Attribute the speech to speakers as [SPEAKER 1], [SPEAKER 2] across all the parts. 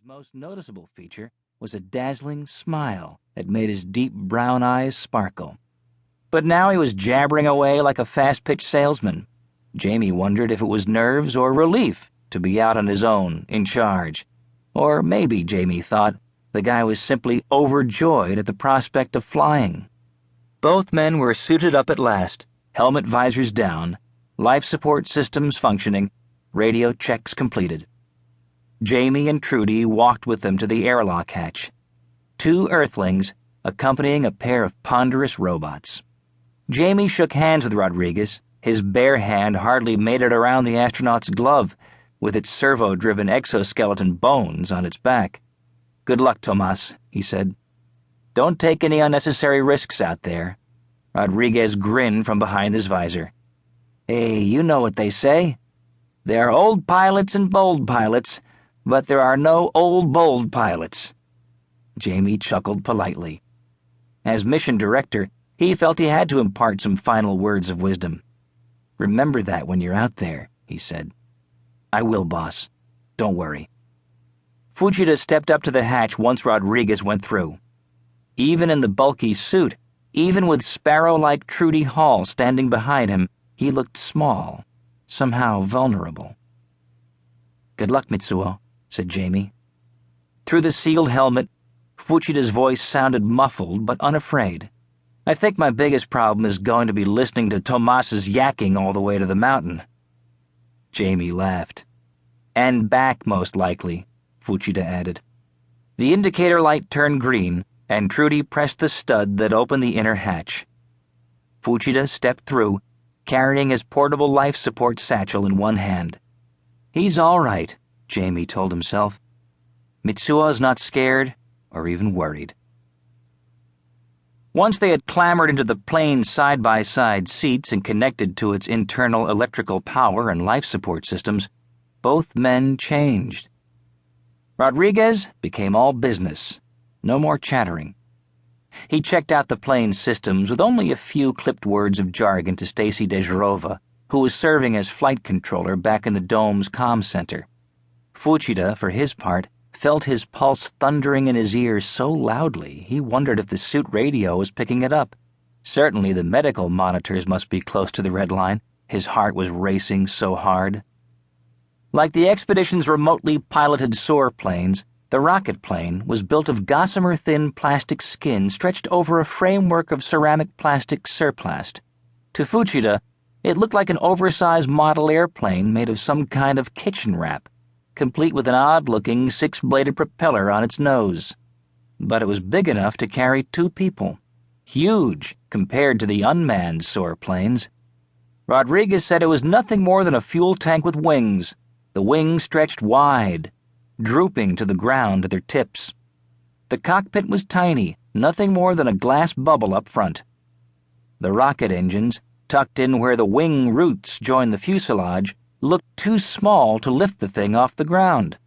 [SPEAKER 1] most noticeable feature was a dazzling smile that made his deep brown eyes sparkle. But now he was jabbering away like a fast-pitch salesman. Jamie wondered if it was nerves or relief to be out on his own, in charge. Or maybe, Jamie thought, the guy was simply overjoyed at the prospect of flying. Both men were suited up at last, helmet visors down, life support systems functioning, radio checks completed. Jamie and Trudy walked with them to the airlock hatch. Two Earthlings accompanying a pair of ponderous robots. Jamie shook hands with Rodriguez. His bare hand hardly made it around the astronaut's glove, with its servo-driven exoskeleton bones on its back. "Good luck, Tomas," he said. "Don't take any unnecessary risks out there." Rodriguez grinned from behind his visor. "Hey, you know what they say. There are old pilots and bold pilots, but there are no old bold pilots." Jamie chuckled politely. As mission director, he felt he had to impart some final words of wisdom. "Remember that when you're out there," he said. "I will, boss. Don't worry." Fujita stepped up to the hatch once Rodriguez went through. Even in the bulky suit, even with sparrow-like Trudy Hall standing behind him, he looked small, somehow vulnerable. "Good luck, Mitsuo," said Jamie. Through the sealed helmet, Fujita's voice sounded muffled but unafraid. "I think my biggest problem is going to be listening to Tomas's yakking all the way to the mountain." Jamie laughed. "And back, most likely," Fujita added. The indicator light turned green, and Trudy pressed the stud that opened the inner hatch. Fujita stepped through, carrying his portable life support satchel in one hand. "He's all right," Jamie told himself. "Mitsuo's not scared or even worried." Once they had clambered into the plane's side-by-side seats and connected to its internal electrical power and life support systems, both men changed. Rodriguez became all business, no more chattering. He checked out the plane's systems with only a few clipped words of jargon to Stacy Dezhirova, who was serving as flight controller back in the dome's comm center. Fujita, for his part, felt his pulse thundering in his ears so loudly he wondered if the suit radio was picking it up. Certainly the medical monitors must be close to the red line. His heart was racing so hard. Like the expedition's remotely piloted soar planes, the rocket plane was built of gossamer-thin plastic skin stretched over a framework of ceramic plastic surplast. To Fujita, it looked like an oversized model airplane made of some kind of kitchen wrap, complete with an odd-looking six-bladed propeller on its nose. But it was big enough to carry two people. Huge compared to the unmanned soar planes. Rodriguez said it was nothing more than a fuel tank with wings. The wings stretched wide, drooping to the ground at their tips. The cockpit was tiny, nothing more than a glass bubble up front. The rocket engines, tucked in where the wing roots joined the fuselage, looked too small to lift the thing off the ground.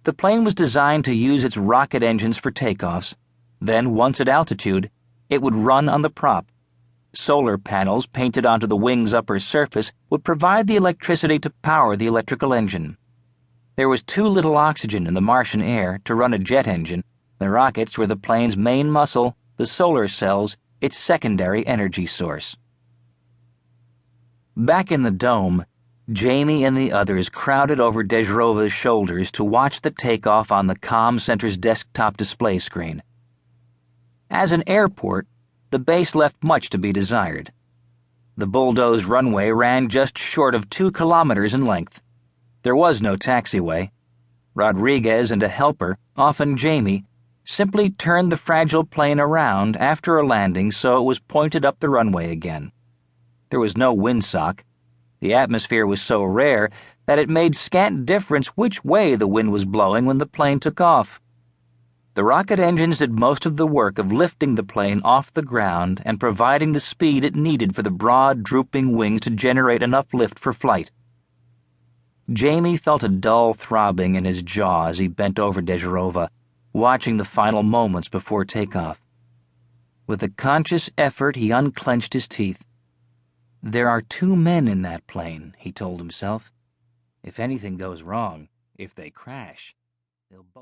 [SPEAKER 1] The plane was designed to use its rocket engines for takeoffs. Then, once at altitude, it would run on the prop. Solar panels painted onto the wing's upper surface would provide the electricity to power the electrical engine. There was too little oxygen in the Martian air to run a jet engine. The rockets were the plane's main muscle, the solar cells, its secondary energy source. Back in the dome, Jamie and the others crowded over Dezhrova's shoulders to watch the takeoff on the comm center's desktop display screen. As an airport, the base left much to be desired. The bulldozed runway ran just short of 2 kilometers in length. There was no taxiway. Rodriguez and a helper, often Jamie, simply turned the fragile plane around after a landing so it was pointed up the runway again. There was no windsock. The atmosphere was so rare that it made scant difference which way the wind was blowing when the plane took off. The rocket engines did most of the work of lifting the plane off the ground and providing the speed it needed for the broad, drooping wings to generate enough lift for flight. Jamie felt a dull throbbing in his jaw as he bent over Dezhirova, watching the final moments before takeoff. With a conscious effort, he unclenched his teeth. There are 2 men in that plane, he told himself. If anything goes wrong, if they crash, they'll both